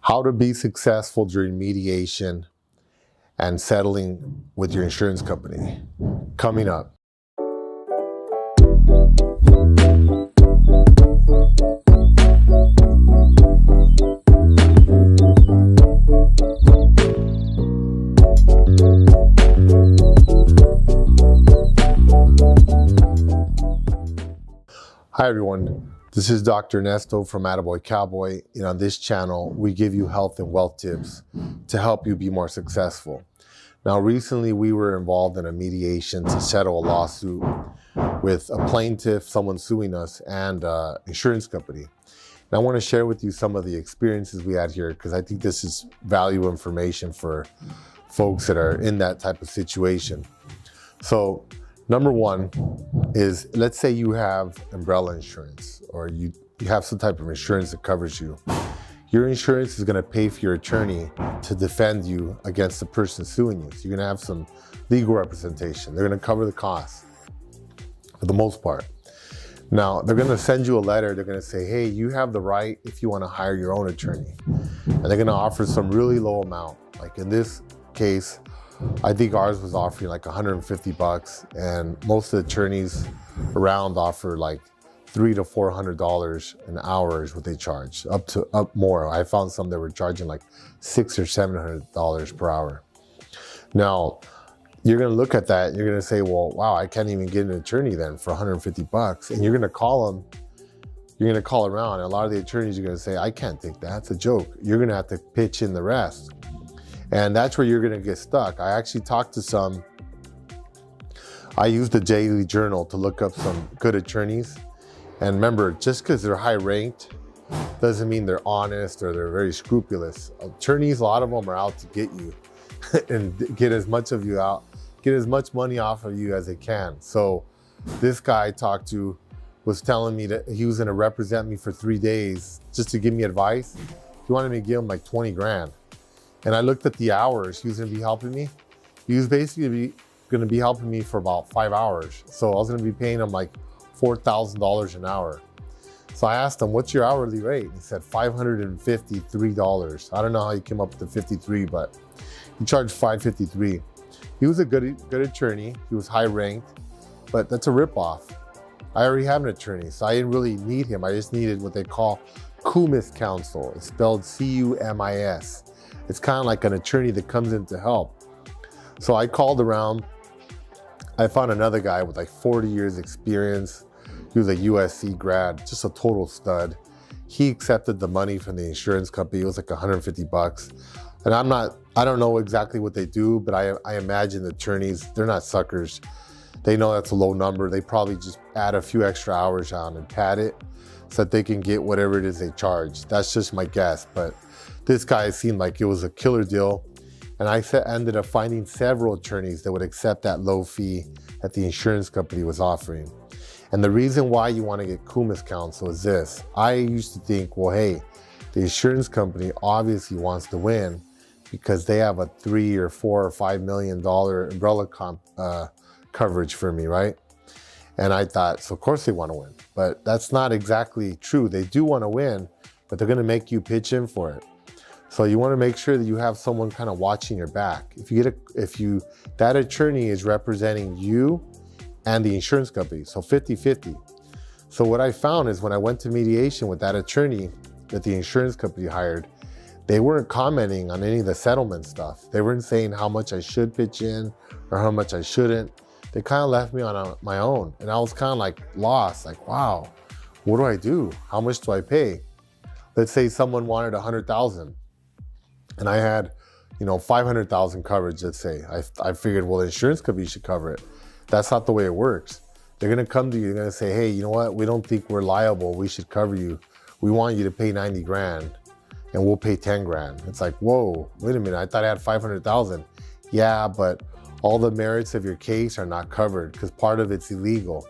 How to be successful during mediation and settling with your insurance company. Coming up. Hi everyone, this is Dr. Ernesto from AttaBoyCowBoy, and on this channel we give you health and wealth tips to help you be more successful. Now recently we were involved in a mediation to settle a lawsuit with a plaintiff, someone suing us, and an insurance company. And I want to share with you some of the experiences we had here because I think this is valuable information for folks that are in that type of situation. So number one is, let's say you have umbrella insurance or you have some type of insurance that covers you. Your insurance is going to pay for your attorney to defend you against the person suing you. So you're going to have some legal representation. They're going to cover the costs for the most part. Now, they're going to send you a letter. They're going to say, hey, you have the right if you want to hire your own attorney. And they're going to offer some really low amount. Like in this case, I think ours was offering like 150 bucks, and most of the attorneys around offer like $300 to $400 an hour is what they charge, up more. I found some that were charging like $600 or $700 per hour. Now, you're gonna look at that and you're gonna say, well, wow, I can't even get an attorney then for 150 bucks. And you're gonna call them, you're gonna call around, and a lot of the attorneys are gonna say, I can't take that, it's a joke. You're gonna have to pitch in the rest. And that's where you're gonna get stuck. I actually talked to some, I used the daily journal to look up some good attorneys. And remember, just because they're high ranked doesn't mean they're honest or they're very scrupulous. Attorneys, a lot of them are out to get you and get as much of you out, get as much money off of you as they can. So this guy I talked to was telling me that he was gonna represent me for 3 days just to give me advice. He wanted me to give him like 20 grand. And I looked at the hours he was gonna be helping me. He was basically gonna be helping me for about 5 hours. So I was gonna be paying him like $4,000 an hour. So I asked him, what's your hourly rate? He said $553. I don't know how he came up with the 53, but he charged $553. He was a good attorney. He was high ranked, but that's a ripoff. I already have an attorney, so I didn't really need him. I just needed what they call cumis counsel. It's spelled C-U-M-I-S. It's kind of like an attorney that comes in to help. So I called around. I found another guy with like 40 years experience. He was a USC grad, just a total stud. He accepted the money from the insurance company. It was like 150 bucks. And I don't know exactly what they do, but I imagine the attorneys, they're not suckers. They know that's a low number. They probably just add a few extra hours on and pad it so that they can get whatever it is they charge. That's just my guess, but this guy seemed like it was a killer deal. And I ended up finding several attorneys that would accept that low fee that the insurance company was offering. And the reason why you want to get cumis counsel is this. I used to think, well, hey, the insurance company obviously wants to win because they have a $3 or $4 or $5 million umbrella coverage for me, right? And I thought, so of course they want to win. But that's not exactly true. They do want to win, but they're going to make you pitch in for it. So you want to make sure that you have someone kind of watching your back. That attorney is representing you and the insurance company, so 50-50. So what I found is when I went to mediation with that attorney that the insurance company hired, they weren't commenting on any of the settlement stuff. They weren't saying how much I should pitch in or how much I shouldn't. They kind of left me on my own, and I was kind of like lost, like, wow, what do I do? How much do I pay? Let's say someone wanted 100,000. And I had, 500,000 coverage, let's say. I figured, well, the insurance company should cover it. That's not the way it works. They're gonna come to you, they're gonna say, hey, you know what? We don't think we're liable. We should cover you. We want you to pay 90 grand and we'll pay 10 grand. It's like, whoa, wait a minute. I thought I had 500,000. Yeah, but all the merits of your case are not covered because part of it's illegal.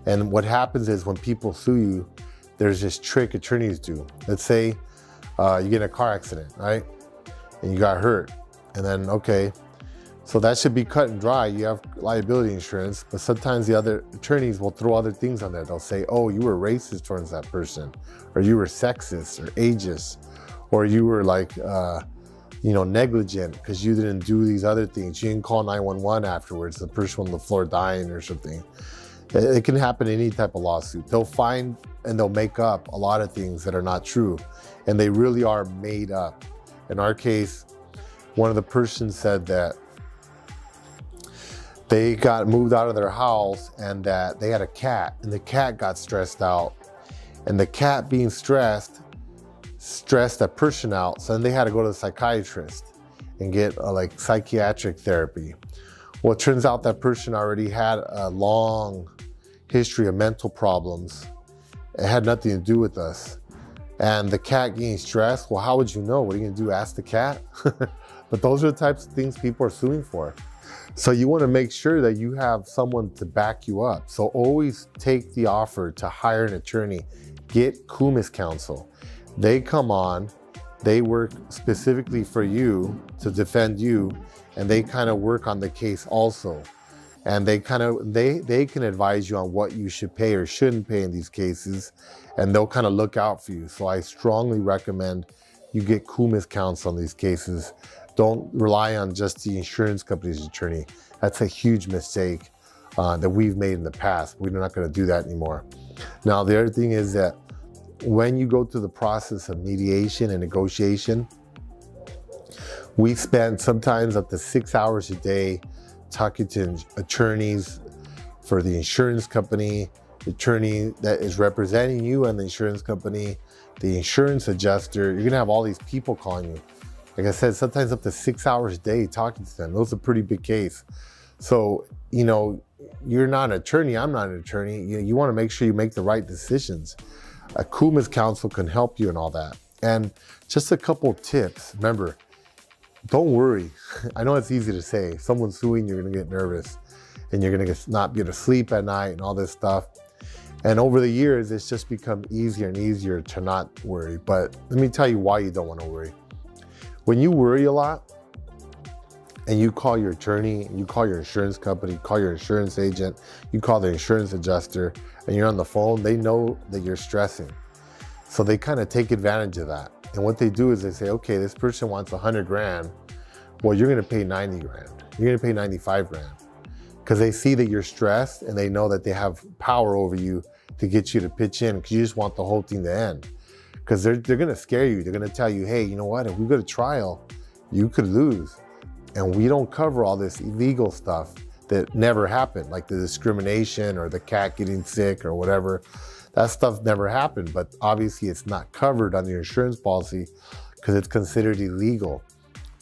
And what happens is when people sue you, there's this trick attorneys do. Let's say you get in a car accident, right? And you got hurt, and then, okay, so that should be cut and dry. You have liability insurance, but sometimes the other attorneys will throw other things on there. They'll say, oh, you were racist towards that person, or you were sexist or ageist, or you were like, negligent because you didn't do these other things. You didn't call 911 afterwards, the person on the floor dying or something. It can happen in any type of lawsuit. They'll find and they'll make up a lot of things that are not true, and they really are made up. In our case, one of the persons said that they got moved out of their house and that they had a cat, and the cat got stressed out, and the cat being stressed that person out. So then they had to go to the psychiatrist and get psychiatric therapy. Well, it turns out that person already had a long history of mental problems. It had nothing to do with us. And the cat getting stressed, well, how would you know? What are you gonna do, ask the cat? But those are the types of things people are suing for. So you wanna make sure that you have someone to back you up. So always take the offer to hire an attorney. Get Kumis counsel. They come on, they work specifically for you to defend you, and they kind of work on the case also. And they can advise you on what you should pay or shouldn't pay in these cases, and they'll kind of look out for you. So I strongly recommend you get Kumis counsel on these cases. Don't rely on just the insurance company's attorney. That's a huge mistake that we've made in the past. We're not gonna do that anymore. Now, the other thing is that when you go through the process of mediation and negotiation, we spend sometimes up to 6 hours a day talking to attorneys for the insurance company, the attorney that is representing you and the insurance company, the insurance adjuster. You're gonna have all these people calling you. Like I said, sometimes up to 6 hours a day talking to them. Those are a pretty big case. So, you're not an attorney, I'm not an attorney. You wanna make sure you make the right decisions. A Kumis counsel can help you in all that. And just a couple tips. Remember, don't worry. I know it's easy to say. If someone's suing, you're gonna get nervous and you're gonna not be able to sleep at night and all this stuff. And over the years, it's just become easier and easier to not worry. But let me tell you why you don't wanna worry. When you worry a lot and you call your attorney, you call your insurance company, call your insurance agent, you call the insurance adjuster, and you're on the phone, they know that you're stressing. So they kind of take advantage of that. And what they do is they say, okay, this person wants 100 grand. Well, you're gonna pay 90 grand. You're gonna pay 95 grand. Because they see that you're stressed and they know that they have power over you to get you to pitch in, because you just want the whole thing to end. Because they're gonna scare you. They're gonna tell you, hey, you know what? If we go to trial, you could lose. And we don't cover all this illegal stuff that never happened, like the discrimination or the cat getting sick or whatever. That stuff never happened, but obviously it's not covered on your insurance policy because it's considered illegal.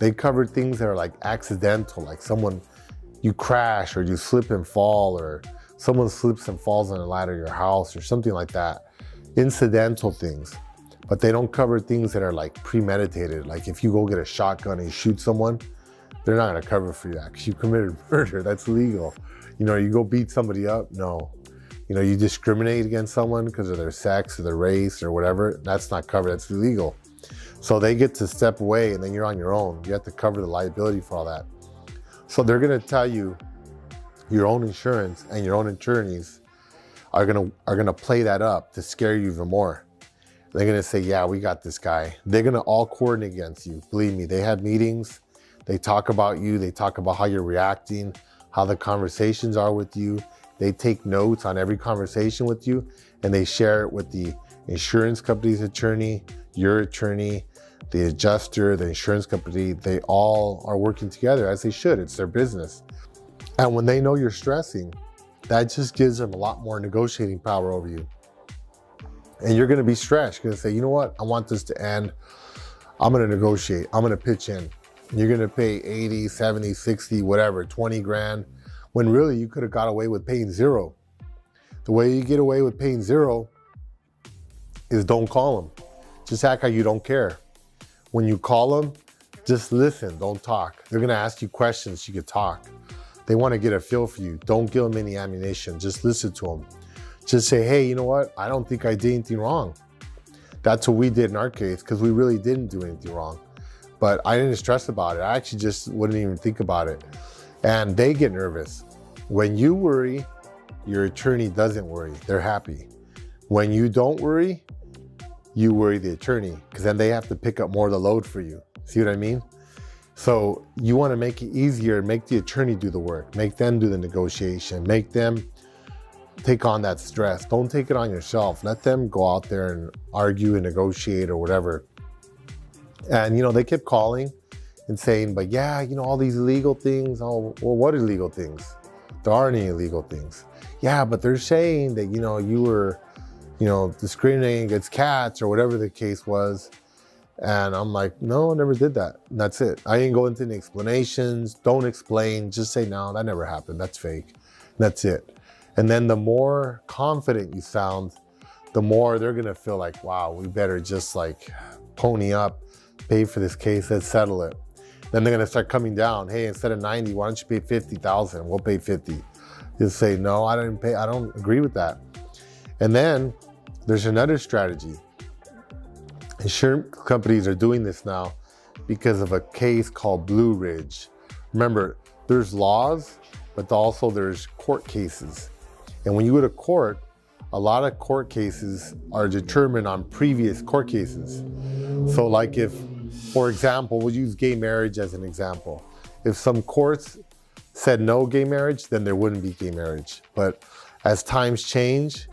They cover things that are like accidental, like you crash or you slip and fall, or someone slips and falls on a ladder of your house or something like that. Incidental things. But they don't cover things that are like premeditated. Like if you go get a shotgun and you shoot someone, they're not gonna cover for that because you committed murder. That's illegal. You go beat somebody up, no. You discriminate against someone because of their sex or their race or whatever, that's not covered, that's illegal. So they get to step away and then you're on your own. You have to cover the liability for all that. So they're gonna tell you your own insurance and your own attorneys are gonna play that up to scare you even more. They're gonna say, yeah, we got this guy. They're gonna all coordinate against you. Believe me, they have meetings. They talk about you. They talk about how you're reacting, how the conversations are with you. They take notes on every conversation with you and they share it with the insurance company's attorney, your attorney, the adjuster, the insurance company. They all are working together as they should. It's their business. And when they know you're stressing, that just gives them a lot more negotiating power over you. And you're gonna be stressed. You're gonna say, you know what? I want this to end. I'm gonna negotiate. I'm gonna pitch in. You're gonna pay 80, 70, 60, whatever, 20 grand, when really you could have got away with paying zero. The way you get away with paying zero is don't call them. Just act like you don't care. When you call them, just listen, don't talk. They're gonna ask you questions, you could talk. They wanna get a feel for you. Don't give them any ammunition, just listen to them. Just say, hey, you know what? I don't think I did anything wrong. That's what we did in our case, because we really didn't do anything wrong. But I didn't stress about it. I actually just wouldn't even think about it. And they get nervous. When you worry, your attorney doesn't worry. They're happy. When you don't worry, you worry the attorney, because then they have to pick up more of the load for you. See what I mean? So you want to make it easier, make the attorney do the work, make them do the negotiation, make them take on that stress. Don't take it on yourself. Let them go out there and argue and negotiate or whatever. And, they kept calling and saying, but yeah, all these illegal things. Oh, well, what illegal things? There aren't any illegal things. Yeah, but they're saying that, you were, discriminating against cats or whatever the case was. And I'm like, no, I never did that. And that's it. I didn't go into any explanations. Don't explain. Just say, no, that never happened. That's fake. And that's it. And then the more confident you sound, the more they're going to feel like, wow, we better just pony up, pay for this case, let's settle it. Then they're going to start coming down. Hey, instead of 90, why don't you pay 50,000? We'll pay 50. You'll say, no, I don't agree with that. And then there's another strategy. Insurance companies are doing this now because of a case called Blue Ridge. Remember, there's laws, but also there's court cases. And when you go to court, a lot of court cases are determined on previous court cases. So like if, for example, we'll use gay marriage as an example. If some courts said no gay marriage, then there wouldn't be gay marriage. But as times change,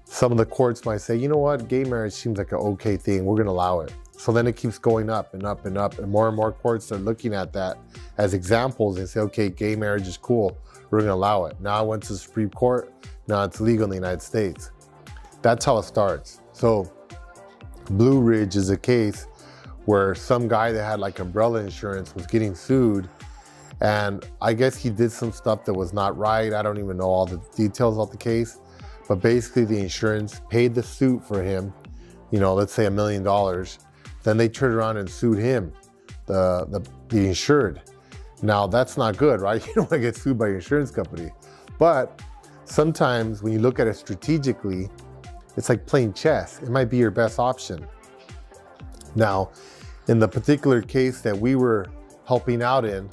some of the courts might say, you know what, gay marriage seems like an okay thing, we're gonna allow it. So then it keeps going up and up and up, and more courts are looking at that as examples and say, okay, gay marriage is cool, we're gonna allow it. Now I went to the Supreme Court, now it's legal in the United States. That's how it starts. So Blue Ridge is a case where some guy that had umbrella insurance was getting sued, and I guess he did some stuff that was not right. I don't even know all the details of the case. But basically the insurance paid the suit for him, let's say $1 million. Then they turned around and sued him, the insured. Now that's not good, right? You don't want to get sued by your insurance company. But sometimes when you look at it strategically, it's like playing chess. It might be your best option. Now, in the particular case that we were helping out in,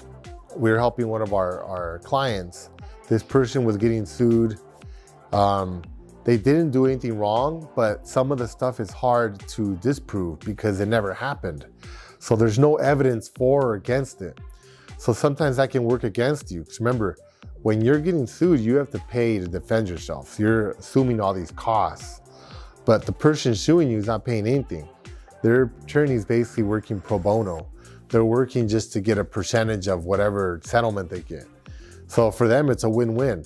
we were helping one of our clients. This person was getting sued. They didn't do anything wrong, but some of the stuff is hard to disprove because it never happened. So there's no evidence for or against it. So sometimes that can work against you. Because remember, when you're getting sued, you have to pay to defend yourself. So you're assuming all these costs, but the person suing you is not paying anything. Their attorney is basically working pro bono. They're working just to get a percentage of whatever settlement they get. So for them, it's a win-win,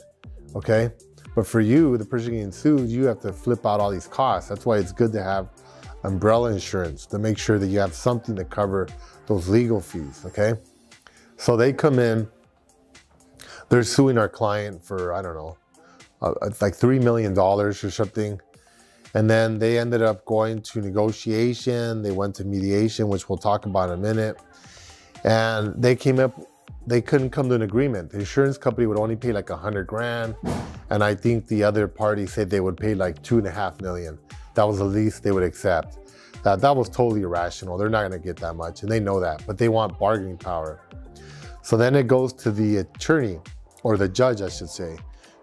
okay? But for you, the person getting sued, you have to flip out all these costs. That's why it's good to have umbrella insurance to make sure that you have something to cover those legal fees, okay? So they come in, they're suing our client for, I don't know, $3 million or something. And then they ended up going to negotiation. They went to mediation, which we'll talk about in a minute. And they couldn't come to an agreement. The insurance company would only pay $100,000. And I think the other party said they would pay $2.5 million. That was the least they would accept. That was totally irrational. They're not gonna get that much, and they know that, but they want bargaining power. So then it goes to the attorney, or the judge, I should say.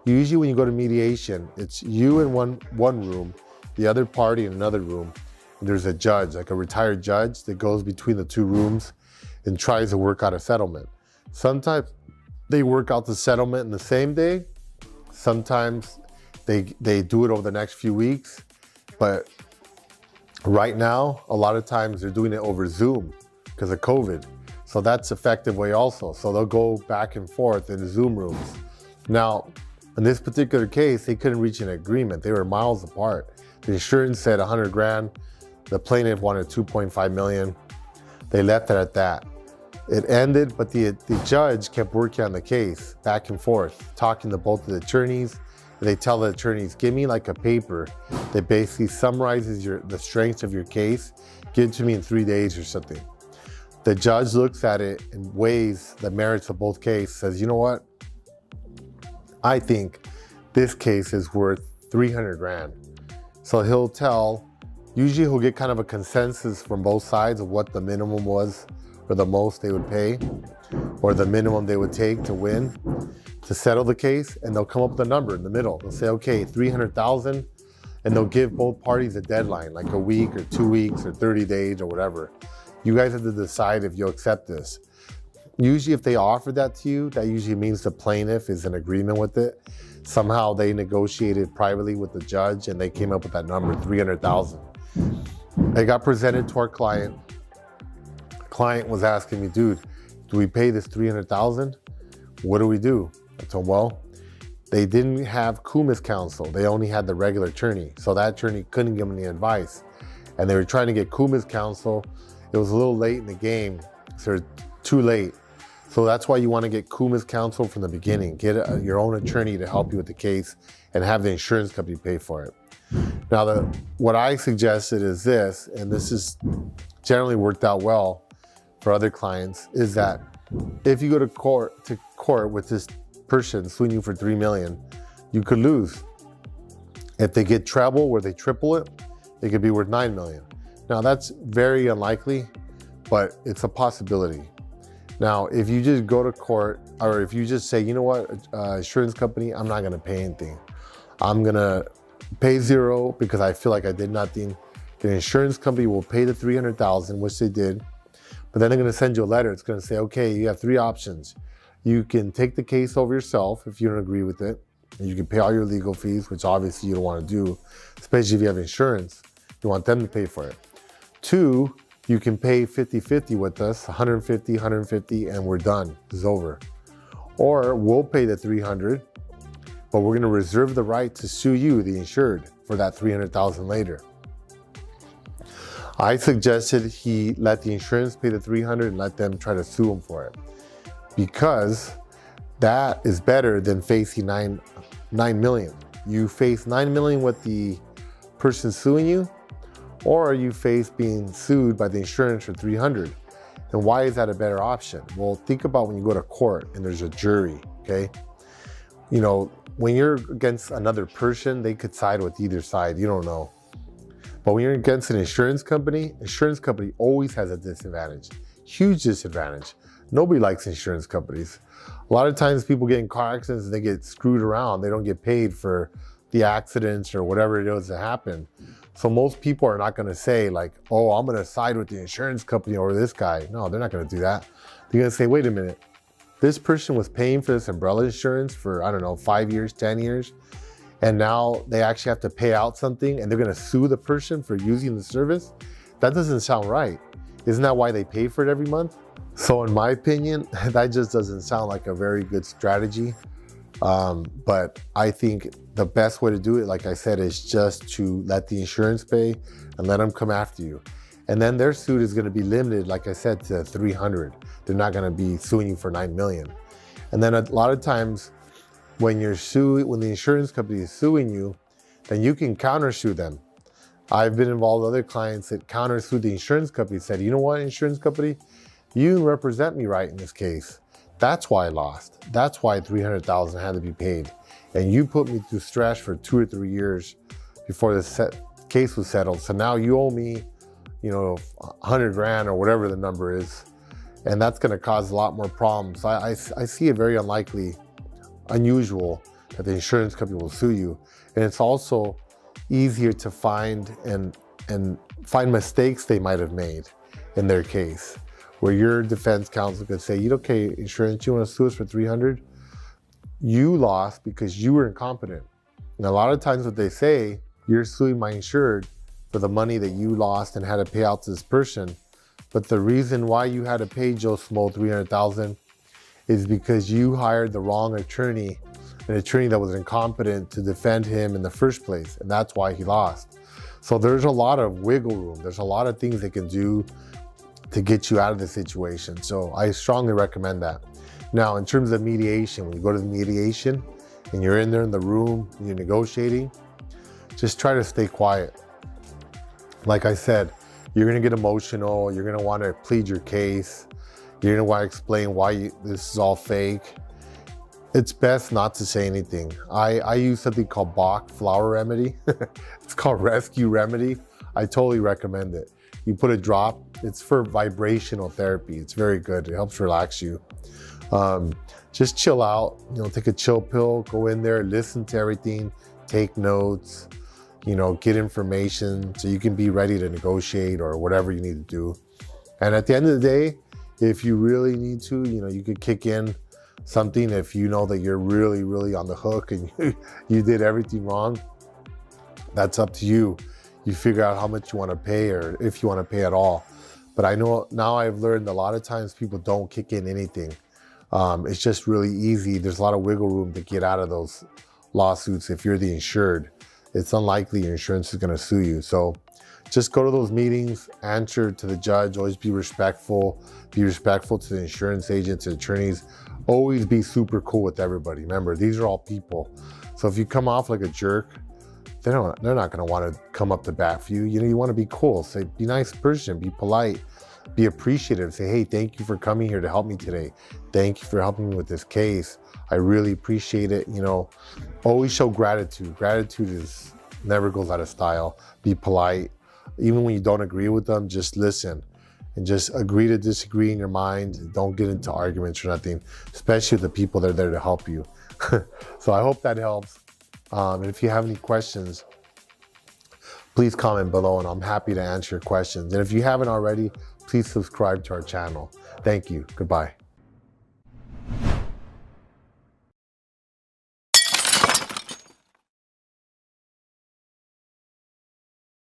Usually when you go to mediation, it's you in one room, the other party in another room, and there's a judge, like a retired judge that goes between the two rooms and tries to work out a settlement. Sometimes they work out the settlement in the same day. Sometimes they do it over the next few weeks. But right now, a lot of times they're doing it over Zoom because of COVID. So that's an effective way also. So they'll go back and forth in the Zoom rooms. Now, in this particular case, they couldn't reach an agreement. They were miles apart. The insurance said $100,000. The plaintiff wanted $2.5 million. They left it at that. It ended, but the judge kept working on the case back and forth, talking to both of the attorneys. They tell the attorneys, give me a paper that basically summarizes the strengths of your case. Give it to me in 3 days or something. The judge looks at it and weighs the merits of both cases, says, you know what? I think this case is worth $300,000. So usually he'll get kind of a consensus from both sides of what the minimum was or the most they would pay, or the minimum they would take to win, to settle the case, and they'll come up with a number in the middle. They'll say, okay, $300,000 and they'll give both parties a deadline, like a week or 2 weeks or 30 days or whatever. You guys have to decide if you'll accept this. Usually if they offer that to you, that usually means the plaintiff is in agreement with it. Somehow they negotiated privately with the judge and they came up with that number, 300,000. It got presented to our client. The client was asking me, dude, do we pay this 300,000? What do we do? I told him, well, they didn't have Kumis counsel. They only had the regular attorney. So that attorney couldn't give them any advice. And they were trying to get Kumis counsel. It was a little late in the game, so too late. So that's why you want to get Kumis counsel from the beginning. Get your own attorney to help you with the case and have the insurance company pay for it. Now, what I suggested is this, and this has generally worked out well for other clients, is that if you go to court with this person suing you for $3 million, you could lose. If they get treble where they triple it, it could be worth $9 million. Now, that's very unlikely, but it's a possibility. Now, if you just go to court, or if you just say, you know what, insurance company, I'm not gonna pay anything. I'm gonna pay zero because I feel like I did nothing. The insurance company will pay the 300,000, which they did, but then they're gonna send you a letter. It's gonna say, okay, you have 3 options. You can take the case over yourself if you don't agree with it, and you can pay all your legal fees, which obviously you don't wanna do, especially if you have insurance. You want them to pay for it. 2, you can pay 50-50 with us, 150, and we're done, it's over. Or we'll pay the 300, but we're gonna reserve the right to sue you, the insured, for that 300,000 later. I suggested he let the insurance pay the 300 and let them try to sue him for it, because that is better than facing 9 million. You face 9 million with the person suing you, or you face being sued by the insurance for 300. And why is that a better option? Well, think about when you go to court and there's a jury, okay? You know, when you're against another person, they could side with either side, you don't know. But when you're against an insurance company always has a disadvantage, huge disadvantage. Nobody likes insurance companies. A lot of times people get in car accidents and they get screwed around. They don't get paid for the accidents or whatever it is that happened. So most people are not gonna say like, oh, I'm gonna side with the insurance company over this guy. No, they're not gonna do that. They're gonna say, wait a minute, this person was paying for this umbrella insurance for, I don't know, 5 years, 10 years, and now they actually have to pay out something and they're gonna sue the person for using the service? That doesn't sound right. Isn't that why they pay for it every month? So in my opinion, that just doesn't sound like a very good strategy. But I think the best way to do it, like I said, is just to let the insurance pay and let them come after you. And then their suit is gonna be limited, like I said, to 300. They're not gonna be suing you for 9 million. And then a lot of times when the insurance company is suing you, then you can countersue them. I've been involved with other clients that countersued the insurance company, said, you know what, insurance company, you didn't represent me right in this case. That's why I lost. That's why 300,000 had to be paid. And you put me through stress for 2 or 3 years before the case was settled. So now you owe me, you know, 100 grand or whatever the number is. And that's gonna cause a lot more problems. I see it very unusual that the insurance company will sue you. And it's also easier to find and find mistakes they might have made in their case, where your defense counsel could say, okay, insurance, you want to sue us for 300? You lost because you were incompetent. And a lot of times what they say, you're suing my insured for the money that you lost and had to pay out to this person. But the reason why you had to pay Joe Smo 300,000 is because you hired the wrong attorney, an attorney that was incompetent to defend him in the first place. And that's why he lost. So there's a lot of wiggle room. There's a lot of things they can do to get you out of the situation. So I strongly recommend that. Now, in terms of mediation, when you go to the mediation and you're in there in the room, you're negotiating, just try to stay quiet. Like I said, you're gonna get emotional, you're gonna wanna plead your case, you're gonna wanna explain why this is all fake. It's best not to say anything. I use something called Bach flower remedy. It's called Rescue Remedy. I totally recommend it. You put a drop, it's for vibrational therapy. It's very good, it helps relax you. Just chill out, take a chill pill, go in there, listen to everything, take notes, get information so you can be ready to negotiate or whatever you need to do. And at the end of the day, if you really need to, you could kick in something if you know that you're really, really on the hook and you did everything wrong. That's up to you. You figure out how much you want to pay or if you want to pay at all. But I know now I've learned a lot of times people don't kick in anything. It's just really easy. There's a lot of wiggle room to get out of those lawsuits if you're the insured. It's unlikely your insurance is going to sue you. So just go to those meetings, answer to the judge, always be respectful to the insurance agents and attorneys. Always be super cool with everybody. Remember, these are all people. So if you come off like a jerk, they're not going to want to come up to bat for you. You want to be cool. Say, be a nice person, be polite, be appreciative. Say, hey, thank you for coming here to help me today. Thank you for helping me with this case. I really appreciate it. Always show gratitude. Gratitude never goes out of style. Be polite. Even when you don't agree with them, just listen and just agree to disagree in your mind. Don't get into arguments or nothing, especially with the people that are there to help you. So I hope that helps. And if you have any questions, please comment below and I'm happy to answer your questions. And if you haven't already, please subscribe to our channel. Thank you. Goodbye.